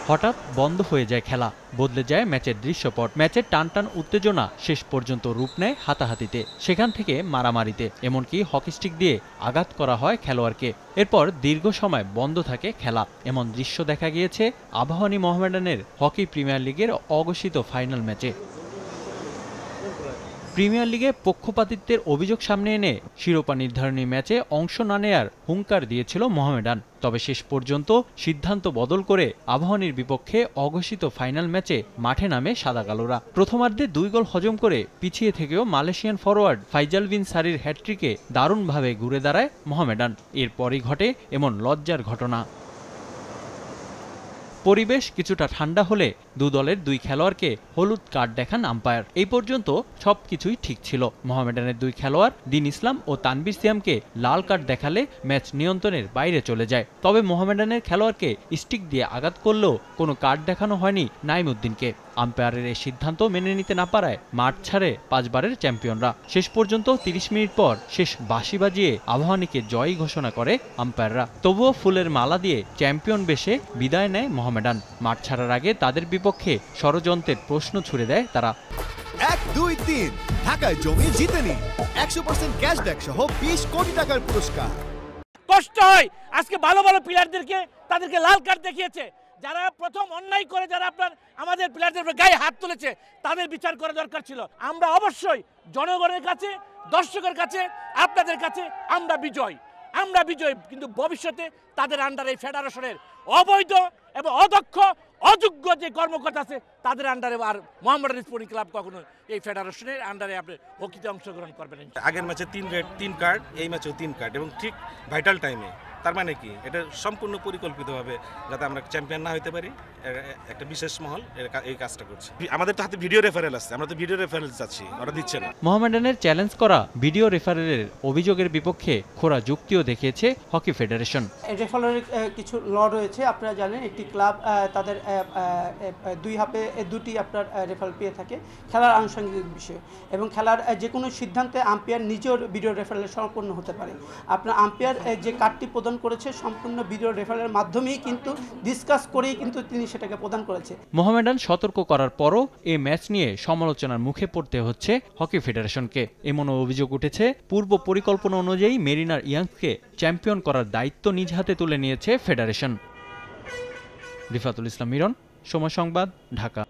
হঠাৎ বন্ধ হয়ে যায় খেলা, বদলে যায় ম্যাচের দৃশ্যপট। ম্যাচের টানটান উত্তেজনা শেষ পর্যন্ত রূপ নেয় হাতাহাতিতে, সেখান থেকে মারামারিতে, এমনকি হকি স্টিক দিয়ে আঘাত করা হয় খেলোয়াড়কে। এরপর দীর্ঘ সময় বন্ধ থাকে খেলা। এমন দৃশ্য দেখা গিয়েছে আবাহনী মোহামেডানের হকি প্রিমিয়ার লিগের অঘোষিত ফাইনাল ম্যাচে। প্রিমিয়ার লিগে পক্ষপাতিত্বের অভিযোগ সামনে এনে শিরোপা নির্ধারণী ম্যাচে অংশ না নেয়ার হুঙ্কার দিয়েছিল মোহামেডান। তবে শেষ পর্যন্ত সিদ্ধান্ত বদল করে আবাহনীর বিপক্ষে অঘোষিত ফাইনাল ম্যাচে মাঠে নামে সাদাকালোরা। প্রথমার্ধে 2 গোল হজম করে পিছিয়ে থেকেও মালয়েশিয়ান ফরোয়ার্ড ফাইজাল বিন সারির হ্যাটট্রিকে দারুণভাবে ঘুরে দাঁড়ায় মোহামেডান। এরপরই ঘটে এমন লজ্জার ঘটনা। পরিবেশ কিছুটা ঠান্ডা হলে দলের 2 খেলোয়াড়কে হলুদ কার্ড দেখান আম্পায়ার। এই পর্যন্ত সবকিছুই ঠিক ছিল। মোহামেডানের 2 খেলোয়াড় দিন ইসলাম ও তানভীর সিয়ামকে লাল কার্ড দেখালে ম্যাচ নিয়ন্ত্রণের বাইরে চলে যায়। তবে মোহামেডানের খেলোয়াড়কে স্টিক দিয়ে আঘাত করলেও কোনো কার্ড দেখানো হয়নি নাইম উদ্দিনকে। আম্পায়ারের এই সিদ্ধান্ত মেনে নিতে না পারায় মাঠ ছাড়ে 5 বারের চ্যাম্পিয়নরা। শেষ পর্যন্ত 30 মিনিট পর শেষ বাঁশি বাজিয়ে আবাহনীকে জয়ী ঘোষণা করে আম্পায়াররা। তবুও ফুলের মালা দিয়ে চ্যাম্পিয়ন বেশে বিদায় নেয় মোহামেডান। মাঠ ছাড়ার আগে তাদের বিপক্ষে ষড়যন্ত্রের প্রশ্ন ছুড়ে দেয় তারা। 1, 2, 3 ঢাকায় জমি জিতে নিন 100% ক্যাশব্যাক সহ 20 কোটি টাকার পুরস্কার। কষ্ট হয় আজকে ভালো ভালো প্লেয়ারদেরকে তাদেরকে লাল কার্ড দেখিয়েছে। যারা প্রথম অন্যায় করে যারা আমাদের প্লেয়ারদের গায়ে হাত তুলেছে তাদের বিচার করা দরকার ছিল। আমরা অবশ্যই জনগণের কাছে, দর্শকের কাছে, আপনাদের কাছে আমরা বিজয়, কিন্তু ভবিষ্যতে তাদের আন্ডারে এই ফেডারেশনের অবৈধ এবং অদক্ষ অযোগ্য যে কর্মকর্তা আছে তাদের আন্ডারে আর মোহামেডান স্পোর্টিং ক্লাব কখনো এই ফেডারেশনের আন্ডারে আপনি হকিতে অংশগ্রহণ করবেন। আগের ম্যাচে 3 রেড 3 কার্ড, এই ম্যাচেও 3 কার্ড এবং ঠিক ভাইটাল টাইমে। তার মানে কি এটা সম্পূর্ণ পরিকল্পিতভাবে যাতে আমরা চ্যাম্পিয়ন না হতে পারি একটা বিশেষ মহল এই কাজটা করছে। আমাদের তো হাতে ভিডিও রেফারেল আছে, আমরা তো ভিডিও রেফারেল চাচ্ছি, ওরা দিচ্ছে না। মোহামেডানের চ্যালেঞ্জ করা ভিডিও রেফারেলের অভিযোগের বিপক্ষে খোঁড়া যুক্তিও দেখিয়েছে হকি ফেডারেশন। রেফারেলের কিছু ল রয়েছে, আপনারা জানেন একটি ক্লাব তাদের 2 হাফে 2টি আপনার রেফারেল পেয়ে থাকে খেলার আনুষঙ্গিক বিষয়, এবং খেলার যে কোনো সিদ্ধান্তে আম্পায়ার নিজের ভিডিও রেফারেল সম্পন্ন হতে পারে। আপনার আম্পায়ার যে কার্ডটি প্রদান করেছে সম্পূর্ণ ভিডিও রেফারেলের মাধ্যমেই কিন্তু ডিসকাস করেই কিন্তু তিনি সেটাকে প্রদান করেছে। মোহামেডান সতর্ক করার পরও এই ম্যাচ নিয়ে সমালোচনার মুখে পড়তে হচ্ছে হকি ফেডারেশনকে। এমন অভিযোগ উঠেছে পূর্ব পরিকল্পনা অনুযায়ী মেরিনার ইয়াংসকে চ্যাম্পিয়ন করার দায়িত্ব নিজ হাতে তুলে নিয়েছে ফেডারেশন। রিফাতুল ইসলাম মিরন, সময় সংবাদ, ঢাকা।